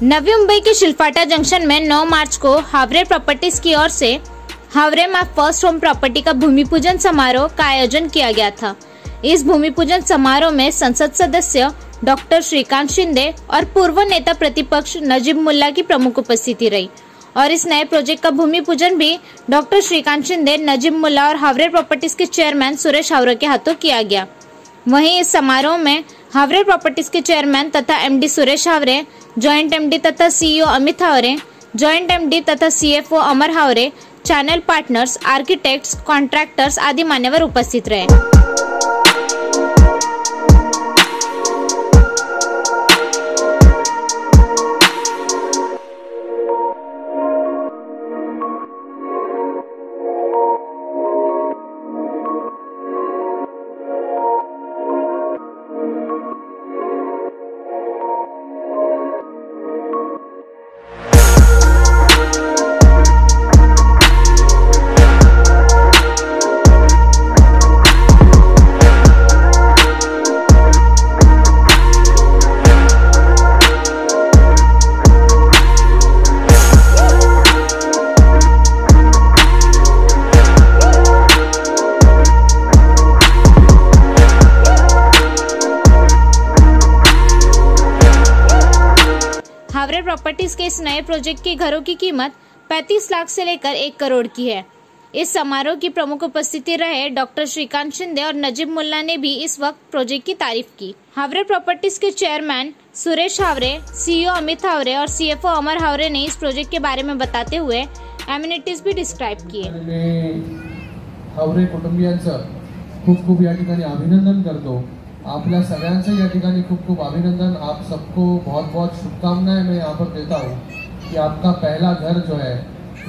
नवी मुंबई के Shilphata junction में 9 March को Haware properties की ओर से Haware my first home property का भूमि पूजन समारोह का आयोजन किया गया था। इस भूमि पूजन समारोह में संसद सदस्य डॉक्टर श्रीकांत शिंदे और पूर्व नेता प्रतिपक्ष नजीब मुल्ला की प्रमुख उपस्थिति रही और इस नए प्रोजेक्ट का भूमि पूजन भी डॉक्टर श्रीकांत शिंदे, नजीब मुल्ला और हावरे प्रॉपर्टीज के चेयरमैन सुरेश हावरे के हाथों किया गया। वहीं इस समारोह में हावरे प्रॉपर्टीज के चेयरमैन तथा MD Suresh Haware, joint MD तथा CEO Amit Haware, joint MD तथा CFO Amar Haware, channel partners, architects, contractors आदि मान्यवर उपस्थित रहे। हावरे प्रॉपर्टीज के इस नए प्रोजेक्ट के घरों की कीमत 35 लाख से लेकर 1 करोड़ की है। इस समारोह की प्रमुख उपस्थिति रहे डॉक्टर श्रीकांत शिंदे और नजीब मुल्ला ने भी इस वक्त प्रोजेक्ट की तारीफ की। हावरे प्रॉपर्टीज के चेयरमैन सुरेश हावरे, सीईओ अमित हावरे और सीएफओ अमर हावरे ने इस प्रोजेक्ट के बारे में बताते हुए एमिनिटीज भी डिस्क्राइब किए। हावरे कुटुंबियांचं खूप खूप या ठिकाणी अभिनंदन करतो। आपल्या सगळ्यांचं या ठिकाणी खूप खूप अभिनंदन। आप सबको बहुत बहुत शुभकामनाएं मैं यहाँ पर देता हूँ कि आपका पहला घर जो है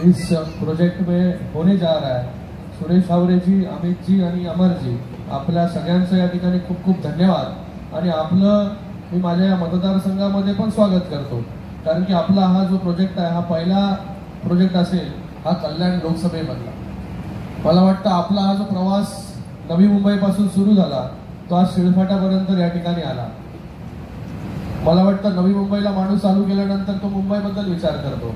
इस प्रोजेक्ट में होने जा रहा है। सुरेश हावरे जी, अमित जी आणि अमर जी, आपल्या सगळ्यांचं या ठिकाणी खूप खूप धन्यवाद। आणि आपलं मी माझ्या या मतदारसंघामध्ये पण स्वागत करतो, कारण की आपला हा जो प्रोजेक्ट आहे हा पहिला प्रोजेक्ट असेल हा कल्याण लोकसभेमधला। मला वाटतं आपला हा जो प्रवास नवी मुंबईपासून सुरू झाला तो आज शिळफाटापर्यंत या ठिकाणी आला। मला वाटतं नवी मुंबईला माणूस चालू केल्यानंतर तो मुंबईबद्दल विचार करतो,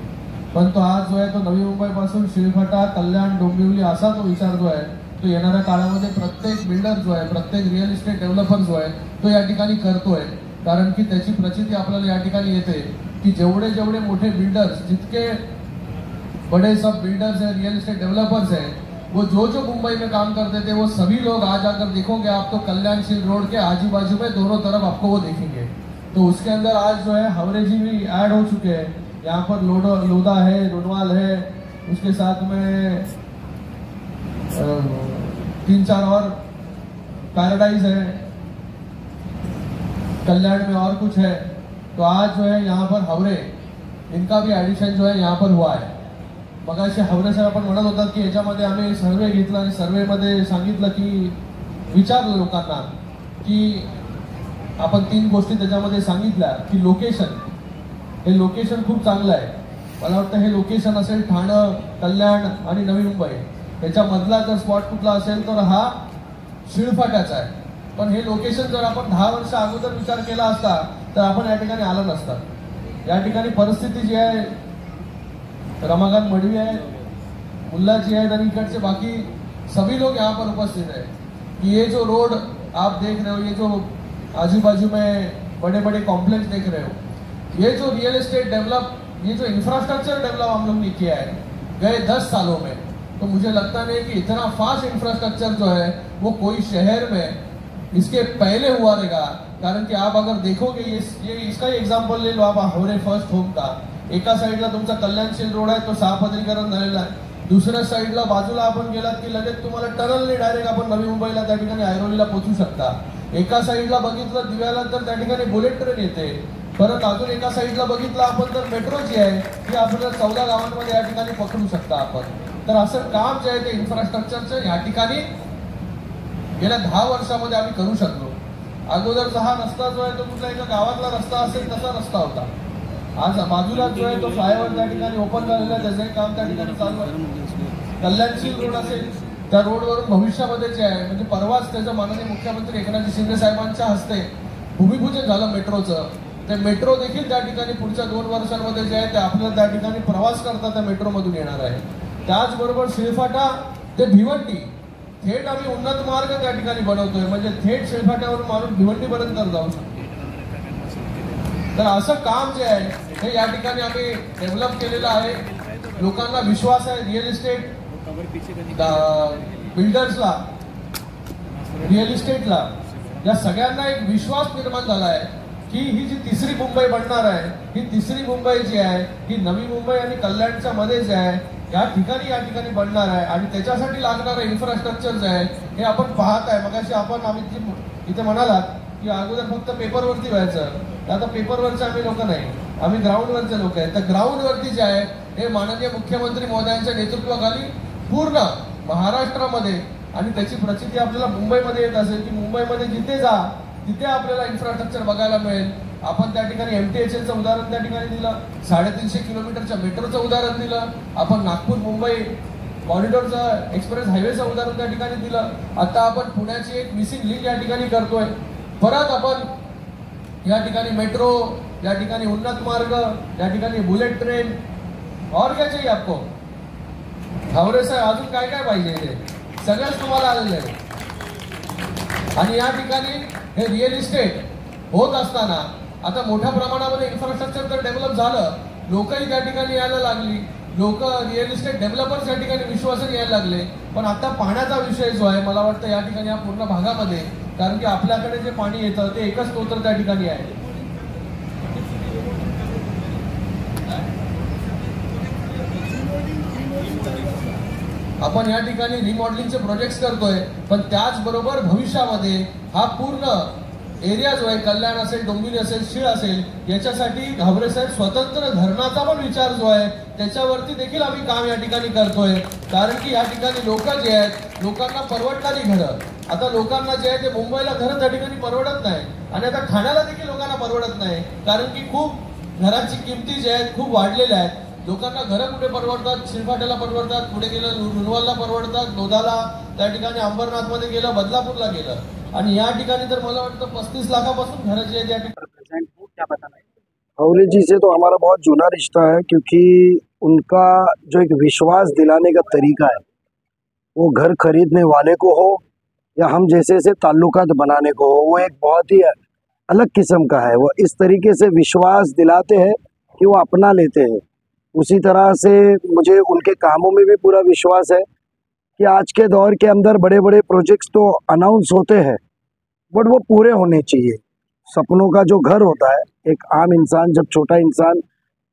पण तो आज जो आहे तो नवी मुंबईपासून शिळफाटा, कल्याण, डोंबिवली असा तो विचार जो आहे तो येणाऱ्या काळामध्ये प्रत्येक बिल्डर जो आहे, प्रत्येक रिअल इस्टेट डेव्हलपर जो आहे तो या ठिकाणी करतोय। कारण की त्याची प्रचिती आपल्याला या ठिकाणी येते की जेवढे जेवढे मोठे बिल्डर्स, जितके बड़े सब बिल्डर्स हैं, रियल इस्टेट डेवलपर्स हैं, वो जो जो मुंबई में काम करते थे वो सभी लोग आज आकर देखोगे आप तो कल्याणशील रोड के आजू बाजू में दोनों तरफ आपको वो देखेंगे। तो उसके अंदर आज जो है हावरे जी भी ऐड हो चुके हैं। यहाँ पर लोधा है, लोनवाल है, उसके साथ में 3-4 और पैराडाइज है, कल्याण में और कुछ है। तो आज जो है यहाँ पर हावरे, इनका भी एडिशन जो है यहाँ पर हुआ है। मगाशी हावरे साहेब आपण म्हणत होतात की याच्यामध्ये आम्ही सर्वे घेतला आणि सर्वेमध्ये सांगितलं की विचारलं लोकांना की आपण 3 गोष्टी त्याच्यामध्ये सांगितल्या की लोकेशन, हे लोकेशन खूप चांगलं आहे। मला वाटतं हे लोकेशन असेल ठाणं, कल्याण आणि नवी मुंबई, याच्यामधला जर स्पॉट कुठला असेल तर हा शिळफाटाचा आहे। पण हे लोकेशन जर आपण 10 वर्ष अगोदर विचार केला असता तर आपण या ठिकाणी आलो नसतात। या ठिकाणी परिस्थिती जी आहे, रमाकांत मडवी है, मुल्ला जी है, इकड़े से बाकी सभी लोग यहाँ पर उपस्थित है कि ये जो रोड आप देख रहे हो, ये जो आजू बाजू में बड़े बड़े कॉम्प्लेक्स देख रहे हो, ये जो रियल एस्टेट डेवलप, ये जो इंफ्रास्ट्रक्चर डेवलप हम लोग ने किया है गए 10 सालों में, तो मुझे लगता नहीं कि इतना फास्ट इंफ्रास्ट्रक्चर जो है वो कोई शहर में इसके पहले हुआ रहेगा। कारण कि आप अगर देखोगे ये इसका एग्जाम्पल ले लो आप हावरे फर्स्ट होम का, एका साईडला तुमचा कल्याणशील रोड आहे तो 6 पदरीकरण झालेला आहे, दुसऱ्या साईडला बाजूला आपण गेलात की लगेच तुम्हाला टनलने डायरेक्ट आपण नवी मुंबईला त्या ठिकाणी ऐरोलीला पोहोचू शकता। एका साईडला बघितलं दिव्याला तर त्या ठिकाणी बुलेट ट्रेन येते, परत अजून एका साईडला बघितलं आपण तर मेट्रो जी आहे ती आपल्याला 14 गावांमध्ये या ठिकाणी पकडू शकता आपण। तर असं काम जे आहे ते इन्फ्रास्ट्रक्चरचं या ठिकाणी गेल्या 10 वर्षामध्ये आम्ही करू शकलो। अगोदरचा हा रस्ता जो आहे तो कुठल्या एका गावातला रस्ता असेल तसा रस्ता होता। आज बाजूला जो आहे तो फ्लायओव्हर त्या ठिकाणी ओपन झालेला आहे, त्याचे काम त्या ठिकाणी चालू आहे। कल्याणशील रोड असेल त्या रोडवरून भविष्यामध्ये जे आहे म्हणजे परवाच त्याचं माननीय मुख्यमंत्री एकनाथ शिंदे साहेबांच्या हस्ते भूमिपूजन झालं मेट्रोचं। ते मेट्रो देखील त्या ठिकाणी पुढच्या 2 वर्षांमध्ये जे आहे ते आपल्याला त्या ठिकाणी प्रवास करता त्या मेट्रोमधून येणार आहे. त्याचबरोबर शिळफाटा ते भिवंडी थेट आम्ही उन्नत मार्ग त्या ठिकाणी बनवतोय, म्हणजे थेट शिळफाट्यावरून माणूस भिवंडीपर्यंत जाऊ शकतो. तर असं काम जे आहे हे या ठिकाणी आम्ही डेव्हलप केलेलं आहे. लोकांना विश्वास आहे, रिअल इस्टेट बिल्डर्सला, रिअल इस्टेटला या सगळ्यांना एक विश्वास निर्माण झाला आहे की ही जी तिसरी मुंबई बनणार आहे, ही तिसरी मुंबई जी आहे ही नवी मुंबई आणि कल्याणच्या मध्ये जे आहे या ठिकाणी बनणार आहे. आणि त्याच्यासाठी लागणारं इन्फ्रास्ट्रक्चर जे आहे हे आपण पाहत आहे. मगाशी आम्ही इथे म्हणालात की अगोदर फक्त पेपरवरती व्हायचं, तर आता पेपरवरचे आम्ही लोक नाही, आम्ही ग्राउंडवरचे लोक आहेत. तर ग्राउंडवरती जे आहे हे माननीय मुख्यमंत्री महोदयांच्या नेतृत्वाखाली पूर्ण महाराष्ट्रामध्ये, आणि त्याची प्रचिती आपल्याला मुंबईमध्ये येत असेल की मुंबईमध्ये जिथे जा तिथे आपल्याला इन्फ्रास्ट्रक्चर बघायला मिळेल. आपण त्या ठिकाणी MTHLचं उदाहरण त्या ठिकाणी दिलं, 350 किलोमीटरच्या मेट्रोचं उदाहरण दिलं, आपण नागपूर मुंबई कॉरिडॉरचं एक्सप्रेस हायवेचं उदाहरण त्या ठिकाणी दिलं. आता आपण पुण्याची एक मिसिंग लिंक या ठिकाणी करतोय. परत आपण या ठिकाणी मेट्रो, या ठिकाणी उन्नत मार्ग, या ठिकाणी बुलेट ट्रेन, और क्या चाहिए आपको हावरे साहेब, अजून काय काय पाहिजे सगळंच तुम्हाला आलेलं आहे. आणि या ठिकाणी हे रिअल इस्टेट होत असताना आता मोठ्या प्रमाणामध्ये इन्फ्रास्ट्रक्चर तर डेव्हलप झालं, लोकही त्या ठिकाणी यायला लागली, लोक रिअल इस्टेट डेव्हलपर्स या ठिकाणी विश्वासाने यायला लागले. पण आता पाण्याचा विषय जो आहे मला वाटतं या ठिकाणी या पूर्ण भागामध्ये, कारण की आपल्याकडे जे पाणी येतं ते एकच स्तोत्र त्या ठिकाणी आहे. आपण या ठिकाणी रिमॉडेलिंगचे प्रोजेक्ट्स करतोय, पण त्याचबरोबर भविष्यामध्ये हा पूर्ण एरिया जो आहे कल्याण असेल, डोंबिवली असेल, शीळ असेल, याच्यासाठी घाबरे साहेब स्वतंत्र धरणाचा पण विचार जो आहे त्याच्यावरती देखील आम्ही काम या ठिकाणी करतोय. कारण की या ठिकाणी लोक जे आहेत, लोकांना परवडणारी घरं, आता लोकांना जे आहे ते मुंबईला घरं त्या ठिकाणी परवडत नाही, आणि आता ठाण्याला देखील लोकांना परवडत नाही, कारण की खूप घराची किमती जे आहेत खूप वाढलेल्या आहेत. लोकांना घरं कुठे परवडतात, शिळफाट्याला परवडतात, पुढे गेलं रुनवालला परवडतात, लोधाला, त्या ठिकाणी अंबरनाथमध्ये गेलं, बदलापूरला गेलं, आणि या ठिकाणी तर मला वाटतं 35 लाखापासून घरं जी आहेत या ठिकाणी. हावरे जी से तो हमारा बहुत जुना रिश्ता है, क्योंकि उनका जो एक विश्वास दिलाने का तरीका है, वो घर खरीदने वाले को हो या हम जैसे से ताल्लुकात बनाने को हो, वो एक बहुत ही अलग किस्म का है. वो इस तरीके से विश्वास दिलाते हैं कि वो अपना लेते हैं. उसी तरह से मुझे उनके कामों में भी पूरा विश्वास है कि आज के दौर के अंदर बड़े बड़े प्रोजेक्ट्स तो अनाउंस होते हैं, बट वो पूरे होने चाहिए. सपनों का जो घर होता है, एक आम इंसान, जब छोटा इंसान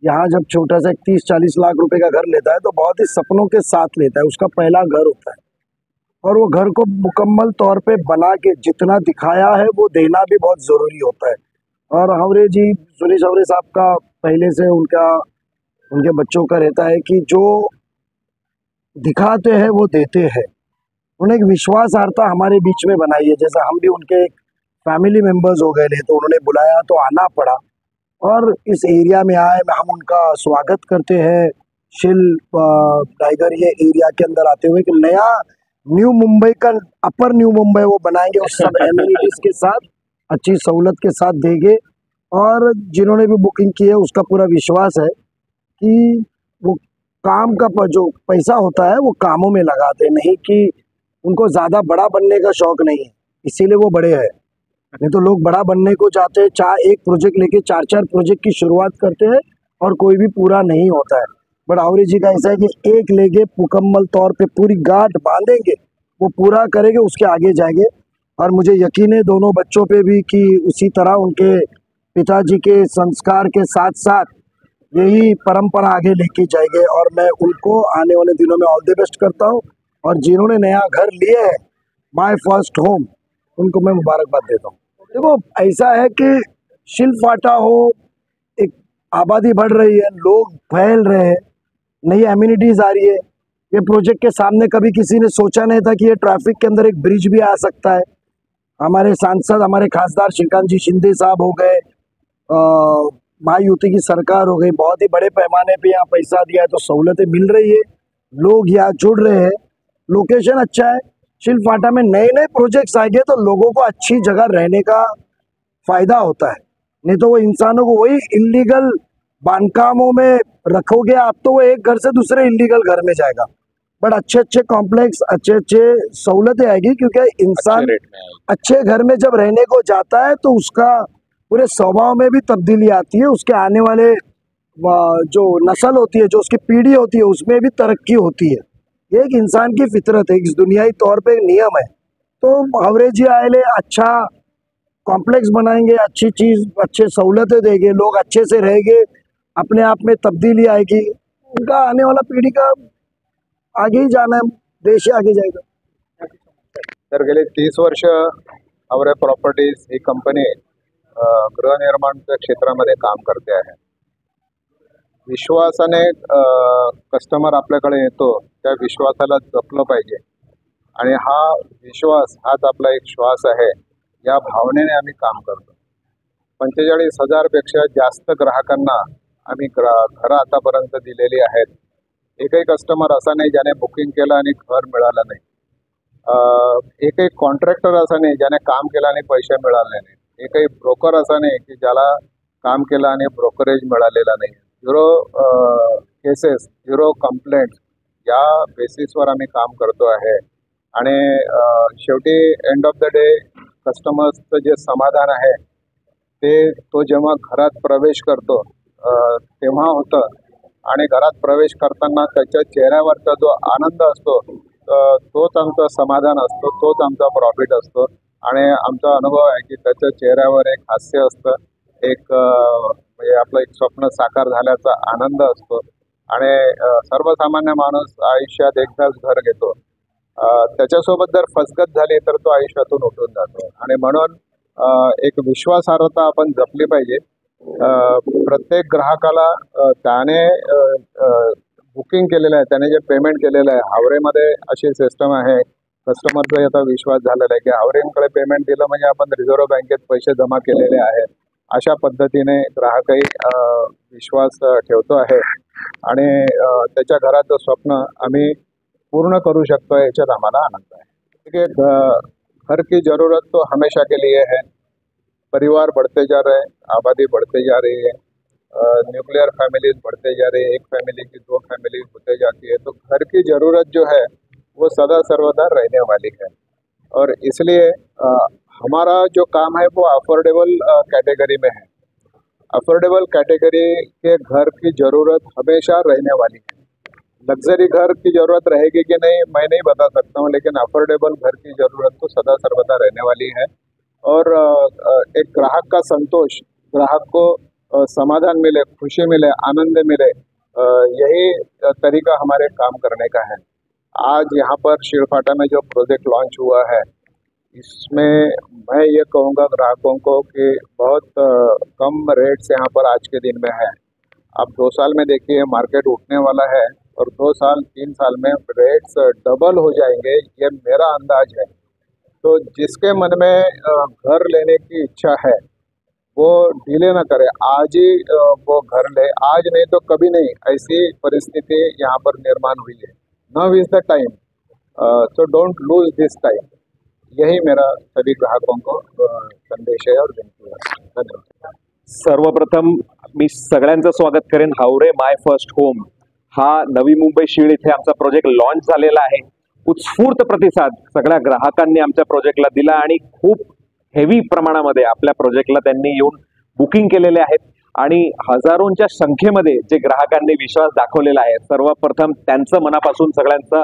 यहाँ जब छोटा सा 30-40 लाख रुपए का घर लेता है तो बहुत ही सपनों के साथ लेता है. उसका पहला घर होता है, और वो घर को मुकम्मल तौर पे बना के जितना दिखाया है वो देना भी बहुत ज़रूरी होता है. और हावरे जी, सुरेश हावरे साहब का पहले से उनके बच्चों का रहता है कि जो दिखाते हैं वो देते हैं. उन्हें एक विश्वासार्हता हमारे बीच में बनाई है. जैसा हम भी उनके फैमिली मेंबर्स हो गए, तो उन्होंने बुलाया तो आना पड़ा, और इस एरिया में आए, हम उनका स्वागत करते हैं. शिल टाइगर ये एरिया के अंदर आते हुए कि नया न्यू मुंबई का अपर न्यू मुंबई वो बनाएंगे, और सब एमिनिटीज के साथ अच्छी सहूलत के साथ देंगे. और जिन्होंने भी बुकिंग की है उसका पूरा विश्वास है कि वो काम का जो पैसा होता है वो कामों में लगाते, नहीं कि उनको ज़्यादा बड़ा बनने का शौक नहीं है, इसीलिए वो बड़े हैं. नहीं तो लोग बड़ा बनने को चाहते हैं, एक प्रोजेक्ट लेके 4-4 प्रोजेक्ट की शुरुआत करते हैं और कोई भी पूरा नहीं होता है. बट हावरे जी का ऐसा है कि एक लेके मुकम्मल तौर पे पूरी गांठ बांधेंगे, वो पूरा करेंगे, उसके आगे जाएंगे. और मुझे यकीन है दोनों बच्चों पे भी कि उसी तरह उनके पिताजी के संस्कार के साथ साथ यही परंपरा आगे लेके जाएंगे. और मैं उनको आने वाले दिनों में ऑल द बेस्ट करता हूँ. और जिन्होंने नया घर लिए है, माय फर्स्ट होम, उनको मैं मुबारकबाद देता हूँ. देखो, ऐसा है कि शिलफाटा हो, एक आबादी बढ़ रही है, लोग फैल रहे हैं, नई एम्यूनिटीज़ आ रही है. ये प्रोजेक्ट के सामने कभी किसी ने सोचा नहीं था कि ये ट्रैफिक के अंदर एक ब्रिज भी आ सकता है. हमारे सांसद, हमारे खासदार श्रीकांत जी शिंदे साहब हो गए, महायुति की सरकार हो गई, बहुत ही बड़े पैमाने पे यहाँ पैसा दिया है, तो सहूलतें मिल रही है, लोग यहाँ जुड़ रहे हैं, लोकेशन अच्छा है. शिलफाटा में नए नए प्रोजेक्ट्स आएंगे तो लोगों को अच्छी जगह रहने का फ़ायदा होता है. नहीं तो वो इंसानों को वही इलीगल बांधकामों में रखोगे आप तो वो एक घर से दूसरे इलीगल घर में जाएगा। बट अच्छे अच्छे कॉम्प्लेक्स, अच्छे अच्छे सहूलतें आएगी, क्योंकि इंसान अच्छे घर में जब रहने को जाता है तो उसका पूरे स्वभाव में भी तब्दीली आती है, उसके आने वाले जो नस्ल होती है, जो उसकी पीढ़ी होती है, उसमें भी तरक्की होती है। ये एक इंसान की फितरत है, इस दुनियाई तौर पे एक नियम है। तो हावरे जी आए अच्छा कॉम्प्लेक्स बनाएंगे, अच्छी चीज, अच्छे सहूलतें देंगे, लोग अच्छे से रहेंगे, अपने आप में तब्दीली आएगी, उनका आने वाला पीढ़ी का आगे ही जाना है, देश आगे जाएगा। तर गेली 30 वर्ष हावरे प्रॉपर्टीज ही कंपनी गृहनिर्माणच्या क्षेत्रामध्ये काम करते आहे। विश्वासाने कस्टमर आपल्याकडे येतो, त्या विश्वासाला जपलं पाहिजे आणि हा विश्वास हाच आपला एक श्वास आहे, या भावनेने आम्ही काम करतो। 45,000 पेक्षा जास्त ग्राहकांना आम्ही घरं आतापर्यंत दिलेली आहेत। एकही कस्टमर असा नाही ज्याने बुकिंग केलं आणि घर मिळालं नाही। एकही कॉन्ट्रॅक्टर असा नाही ज्याने काम केलं आणि पैसे मिळाले नाही। एकही ब्रोकर असा नाही की ज्याला काम केलं आणि ब्रोकरेज मिळालेला नाही। 0 केसेस, 0 कंप्लेंट्स या बेसिसवर आम्ही काम करतो आहे। आणि शेवटी एंड ऑफ द डे कस्टमर्सचं जे समाधान आहे ते तो जेव्हा घरात प्रवेश करतो तेव्हा होतं, आणि घरात प्रवेश करताना त्याच्या चेहऱ्यावरचा जो आनंद असतो तोच आमचं समाधान असतो, तोच आमचा प्रॉफिट असतो। आणि आमचा अनुभव आहे की त्याच्या चेहऱ्यावर एक हास्य असतं, एक म्हणजे आपलं एक स्वप्न साकार झाल्याचा आनंद असतो। आणि सर्वसामान्य माणूस आयुष्यात एकदाच घर घेतो, त्याच्यासोबत जर फसगत झाली तर तो आयुष्यातून उठून जातो। आणि म्हणून एक विश्वासार्हता आपण जपली पाहिजे। प्रत्येक ग्राहकाला त्याने बुकिंग केलेलं आहे, त्याने जे पेमेंट केलेलं आहे, हावरेमध्ये अशी सिस्टम आहे, कस्टमरचा याचा विश्वास झालेला आहे की हावरेकडे पेमेंट दिलं म्हणजे आपण रिझर्व्ह बँकेत पैसे जमा केलेले आहेत, अशा पद्धतीने ग्राहकही विश्वास ठेवतो आहे आणि त्याच्या घराचं स्वप्न आम्ही पूर्ण करू शकतो, याच्यात आम्हाला आनंद आहे। घर की ज़रूरत तो हमेशा के लिए है, परिवार बढ़ते जा रहे हैं, आबादी बढ़ते जा रही है, न्यूक्लियर फैमिलीज बढ़ते जा रही है, एक फैमिली की 2 फैमिली होते जाती है, तो घर की ज़रूरत जो है वो सदा सर्वदा रहने वाली है। और इसलिए हमारा जो काम है वो अफोर्डेबल कैटेगरी में है। अफोर्डेबल कैटेगरी के घर की ज़रूरत हमेशा रहने वाली है। लग्जरी घर की ज़रूरत रहेगी कि नहीं मैं नहीं बता सकता हूँ, लेकिन अफोर्डेबल घर की ज़रूरत तो सदा सर्वदा रहने वाली है। और एक ग्राहक का संतोष, ग्राहक को समाधान मिले, खुशी मिले, आनंद मिले, यही तरीका हमारे काम करने का है। आज यहाँ पर शिलफाटा में जो प्रोजेक्ट लॉन्च हुआ है, इसमें मैं ये कहूँगा ग्राहकों को कि बहुत कम रेट्स यहाँ पर आज के दिन में है। आप 2 साल में देखिए मार्केट उठने वाला है और 2 साल 3 साल में रेट्स डबल हो जाएंगे, ये मेरा अंदाज है। तो जिसके मन में घर लेने की इच्छा है वो डिले ना करे, आज ही वो घर ले, आज नहीं तो कभी नहीं, ऐसी परिस्थिति यहाँ पर निर्माण हुई है। Now is the time, so don't lose this time, यही मेरा सभी ग्राहकों को संदेश है और विनंती है। धन्यवाद। सर्वप्रथम मी सगळ्यांचं स्वागत करेन। हावरे माय फर्स्ट होम हा नवी मुंबई शीळ इथे आमचा प्रोजेक्ट लॉन्च झालेला आहे। उत्स्फूर्त प्रतिसाद सगळ्या ग्राहकांनी आमच्या प्रोजेक्टला दिला आणि खूप हेवी प्रमाणामध्ये आपल्या प्रोजेक्टला त्यांनी येऊन बुकिंग केलेले आहेत आणि हजारोंच्या संख्येमध्ये जे ग्राहकांनी विश्वास दाखवलेला आहे, सर्वप्रथम त्यांचं मनापासून सगळ्यांचा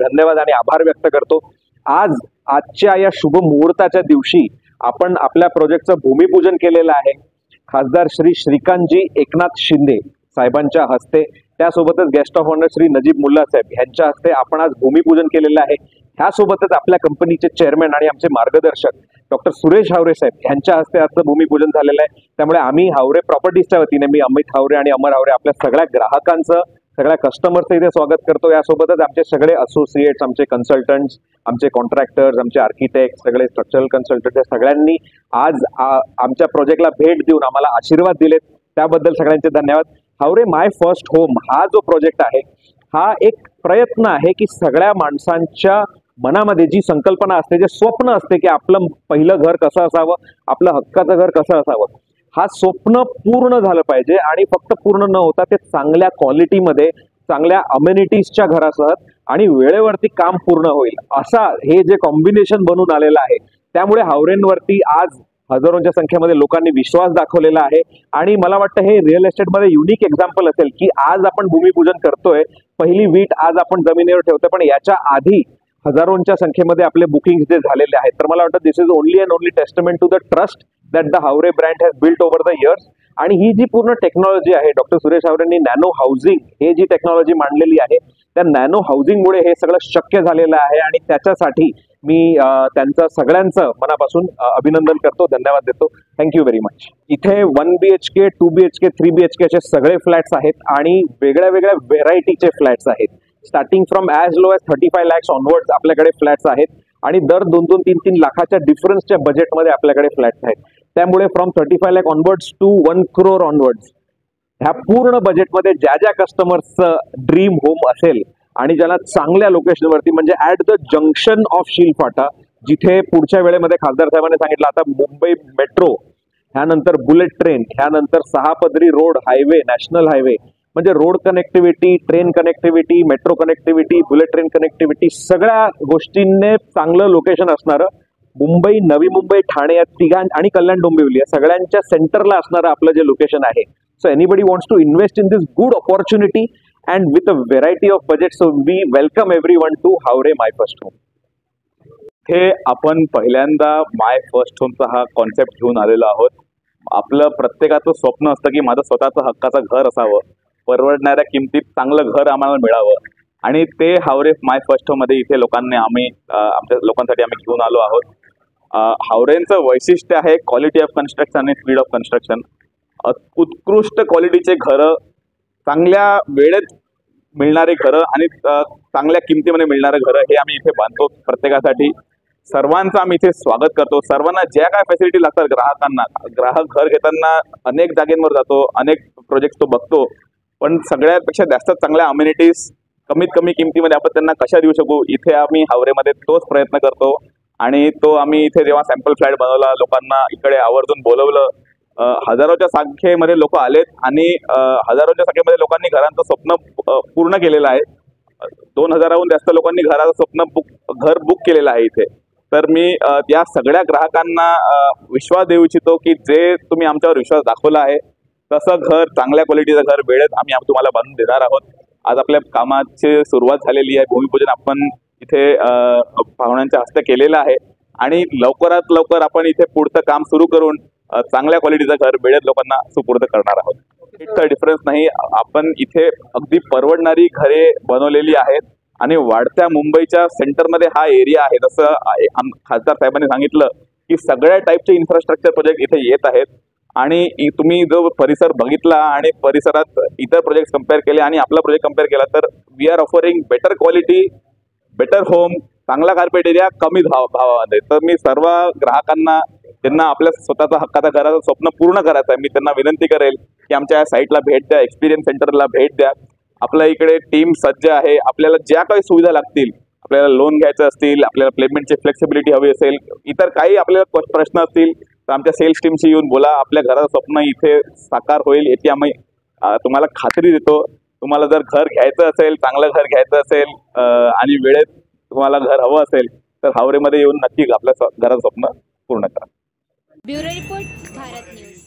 धन्यवाद आणि आभार व्यक्त करतो। आजच्या या शुभ मुहूर्ताच्या दिवशी आपण आपल्या प्रोजेक्टचं भूमिपूजन केलेलं आहे। खासदार श्री श्रीकांतजी एकनाथ शिंदे साहेबांच्या हस्ते, त्यासोबतच guest of honour Shri Najeeb Mulla साहेब यांच्या हस्ते आपण आज भूमिपूजन केलेलं आहे। ह्यासोबतच आपल्या कंपनीचे चेअरमॅन आणि आमचे मार्गदर्शक डॉक्टर सुरेश हावरे साहेब यांच्या हस्ते आजचं भूमिपूजन झालेलं आहे। त्यामुळे आम्ही हावरे प्रॉपर्टीजच्या वतीने मी अमित हावरे आणि अमर हावरे आपल्या सगळ्या ग्राहकांचं, सगळ्या कस्टमरचं इथे स्वागत करतो। यासोबतच आमचे सगळे असोसिएट्स, आमचे कन्सल्टंट्स, आमचे कॉन्ट्रॅक्टर्स, आमचे आर्किटेक्ट, सगळे स्ट्रक्चरल कन्सल्टंट सगळ्यांनी आज आमच्या प्रोजेक्टला भेट देऊन आम्हाला आशीर्वाद दिलेत, त्याबद्दल सगळ्यांचे धन्यवाद। हावरे माय फर्स्ट होम हा जो प्रोजेक्ट आहे हा एक प्रयत्न आहे की सगळ्या माणसांच्या मनामध्ये जी संकल्पना असते, जे स्वप्न असते की आपलं पहिलं घर कसं असावं, आपलं हक्काचं घर कसं असावं, हा स्वप्न पूर्ण झालं पाहिजे आणि फक्त पूर्ण न होता ते चांगल्या क्वालिटीमध्ये, चांगल्या अमेनिटीजच्या घरासह आणि वेळेवरती काम पूर्ण होईल, असा हे जे कॉम्बिनेशन बनून आलेलं आहे. त्यामुळे हावरेंवरती आज हजारोंच्या संख्येमध्ये लोकांनी विश्वास दाखवलेला आहे. आणि मला वाटतं हे रिअल एस्टेटमध्ये युनिक एक्झाम्पल असेल की आज आपण भूमिपूजन करतोय, पहिली वीट आज आपण जमिनीवर ठेवतोय, पण याच्या आधी हजारोंच्या संख्येमध्ये आपले बुकिंग जे झालेले आहेत. तर मला वाटतं this is only and only testament to the trust that the Haware brand has built over the years. आणि ही जी पूर्ण टेक्नॉलॉजी आहे, डॉक्टर सुरेश हावरेंनी नॅनो हाऊसिंग हे जी टेक्नॉलॉजी मांडलेली आहे, त्या नॅनो हाऊसिंगमुळे हे सगळं शक्य झालेलं आहे. आणि त्याच्यासाठी मी त्यांचं सगळ्यांचं मनापासून अभिनंदन करतो, धन्यवाद देतो. Thank you very much. इथे 1 BHK, 2 BHK, 3 BHK असे सगळे फ्लॅट्स आहेत आणि वेगळ्या वेगळ्या व्हेरायटीचे फ्लॅट्स आहेत. Starting from as low as 35 lakhs onwards आपल्याकडे फ्लॅट्स आहेत आणि दर 2-2, 3-3 लाखाच्या डिफरन्सच्या बजेटमध्ये आपल्याकडे फ्लॅट्स आहेत. त्यामुळे from 35 lakh onwards to 1 crore onwards ह्या पूर्ण बजेटमध्ये ज्या ज्या कस्टमर्सचं ड्रीम होम असेल आणि ज्याला चांगल्या लोकेशनवरती, म्हणजे ॲट द जंक्शन ऑफ शीलफाटा, जिथे पुढच्या वेळेमध्ये खासदार साहेबांनी सांगितलं आता मुंबई मेट्रो, ह्यानंतर बुलेट ट्रेन, ह्यानंतर 6 पदरी रोड, हायवे, नॅशनल हायवे, म्हणजे road connectivity, train connectivity, metro connectivity, bullet train connectivity, सगळ्या गोष्टींनी चांगलं लोकेशन असणारं मुंबई, नवी मुंबई, ठाणे या तिघां आणि कल्याण डोंबिवली या सगळ्यांच्या सेंटरला असणारं आपलं जे लोकेशन आहे. So anybody wants to invest in this good opportunity and with a variety of budgets, so we welcome everyone to Haware my first home. हे आपण पहिल्यांदा माय फर्स्ट होमचा हा कॉन्सेप्ट घेऊन आलेलो आहोत. आपलं प्रत्येकाचं स्वप्न असतं की माझं स्वतःचं हक्काचं घर असावं, परवडणाऱ्या किमतीत चांगलं घर आम्हाला मिळावं, आणि ते हावरे माय फर्स्ट होम मध्ये इथे आमच्या लोकांसाठी आम्ही घेऊन आलो आहोत. हावरेंचं वैशिष्ट्य आहे क्वालिटी ऑफ कन्स्ट्रक्शन आणि स्पीड ऑफ कन्स्ट्रक्शन. उत्कृष्ट क्वालिटीचे घरं, चांगल्या वेळेत मिळणारे घरं आणि चांगल्या किमतीमध्ये मिळणारे घरं हे आम्ही इथे बांधतो प्रत्येकासाठी. सर्वांचं आम्ही इथे स्वागत करतो. सर्वांना ज्या काय फॅसिलिटी लागतात ग्राहकांना, ग्राहक घर घेताना अनेक जागेंवर जातो, अनेक प्रोजेक्ट तो बघतो, पण सगळ्यापेक्षा जास्त चांगल्या अम्युनिटीज कमीत कमी किमतीमध्ये आपण त्यांना कशा देऊ शकू, इथे आम्ही हावरेमध्ये तोच प्रयत्न करतो. आणि तो आम्ही इथे जेव्हा सॅम्पल फ्लॅट बनवला, लोकांना इकडे आवर्जून बोलवलं, हजारोच्या संख्येमध्ये लोक आलेत आणि हजारोच्या संख्येमध्ये लोकांनी घरांचं स्वप्न पूर्ण केलेलं आहे. 2000हून जास्त लोकांनी घराचं घर बुक केलेलं आहे इथे. तर मी या सगळ्या ग्राहकांना विश्वास देऊ इच्छितो की जे तुम्ही आमच्यावर विश्वास दाखवला आहे तसं घर, चांगल्या क्वालिटीचं घर वेळेत आम्ही तुम्हाला बांधून देणार आहोत. आज आपल्या कामाची सुरुवात झालेली आहे. भूमिपूजन आपण इथे पाहुण्यांच्या हस्ते केलेलं आहे आणि लवकरात लवकर आपण इथे पुढचं काम सुरू करून चांगल्या क्वालिटीचं घर वेळेत लोकांना सुपूर्द करणार आहोत. इतका डिफरन्स नाही, आपण इथे अगदी परवडणारी घरे बनवलेली आहेत आणि वाढत्या मुंबईच्या सेंटरमध्ये हा एरिया आहे. जसं खासदार साहेबांनी सांगितलं की सगळ्या टाईपचे इन्फ्रास्ट्रक्चर प्रोजेक्ट इथे येत आहेत आणि तुम्ही जो परिसर बघितला आणि परिसरात इतर प्रोजेक्ट कम्पेअर केले आणि आपला प्रोजेक्ट कम्पेअर केला तर we are offering better quality, better home, चांगला कार्पेट एरिया, कमी भावामध्ये. तर मी सर्व ग्राहकांना त्यांना आपल्या स्वतःचा हक्काचा घराचं स्वप्न पूर्ण करायचं आहे, मी त्यांना विनंती करेल की आमच्या साईटला भेट द्या, एक्सपिरियन्स सेंटरला भेट द्या. आपल्या इकडे टीम सज्ज आहे. आपल्याला ज्या काही सुविधा लागतील, आपल्याला लोन घ्यायचं असतील, आपल्याला पेमेंटची फ्लेक्सिबिलिटी हवी असेल, इतर काही आपल्याला प्रश्न असतील तर आमच्या सेल्स टीमशी येऊन बोला. आपल्या घराचं स्वप्न इथे साकार होईल याची आम्ही तुम्हाला खात्री देतो. तुम्हाला जर घर घ्यायचं असेल, चांगलं घर घ्यायचं असेल आणि वेळेत तुम्हाला घर हवं असेल तर हावरेमध्ये येऊन नक्की आपल्या घराचं स्वप्न पूर्ण करा. Bureau report, Bharat news.